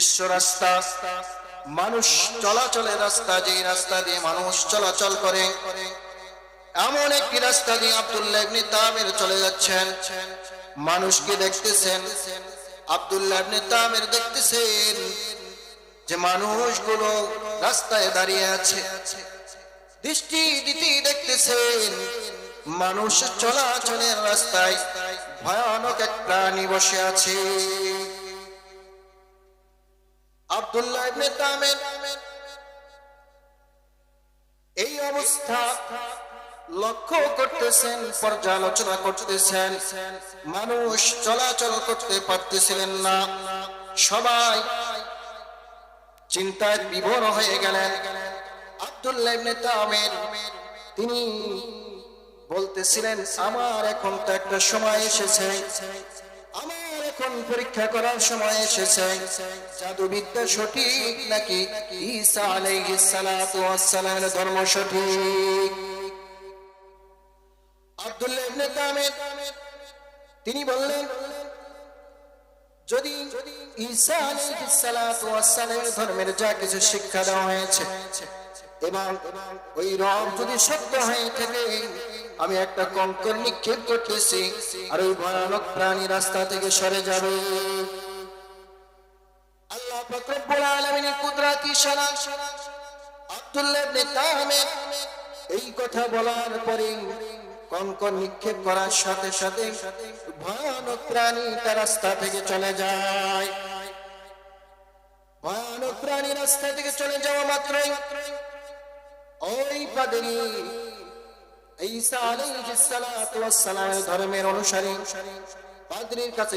বিশ্ব রাস্তা, মানুষ চলাচলের রাস্তা, যে রাস্তা দিয়ে মানুষ চলাচল করে, এমন একটি রাস্তা দিয়ে আব্দুল্লাহ ইবনে তামির চলে যাচ্ছেন। মানুষকে দেখতেছেন, আব্দুল্লাহ ইবনে তামির দেখতেছেন যে মানুষগুলো রাস্তায় দাঁড়িয়ে আছে। দৃষ্টি দিতেই দেখতেছেন মানুষ চলাচলের রাস্তায় ভয়ানক এক প্রাণী বসে আছে। আব্দুল্লাহ ইবনে তামির এই অবস্থা লক্ষ্য করতেছেন, পর্যালোচনা করতেছেন। মানুষ চলাচল করতে পারতেছিলেন না, সবাই চিন্তায় বিভোর হয়ে গেলেন। আব্দুল্লাহ ইবনে তামির তিনি বলতেছিলেন, আমার এখন তো একটা সময় এসেছে, আমার এখন পরীক্ষা করার সময় এসেছে, জাদুবিদ্যা সঠিক নাকি ঈসা আলাইহিস সালাতু ওয়াস সালামের ধর্ম সঠিক। আব্দুল্লাহ ইবনে তামির তিনি বললেন, যদি ঈসা আলাইহিস সালাতু ওয়াস সালামের ধর্মের যা কিছু শিক্ষা দেওয়া হয়েছে এবং ওই রব যদি সত্য হয়ে থাকে, আমি একটা কঙ্কর নিক্ষেপ করতেছি আর ওই ভয়ানক প্রাণী রাস্তা থেকে সরে যাবে। আল্লাহ পাক রব্বুল আলামিনের কুদরতি ইশারা, আব্দুল্লাহ ইবনে তামির এই কথা বলার পরে কঙ্কর নিক্ষেপ করার সাথে সাথে ভয়ানক প্রাণী তার রাস্তা থেকে চলে যায়। ভয়ানক প্রাণী রাস্তা থেকে চলে যাওয়া মাত্রই ওই পাদ্রী ঈসা আলাইহিস সালাতু ওয়াস সালামের ধর্মের অনুসারী পাদ্রীর কাছে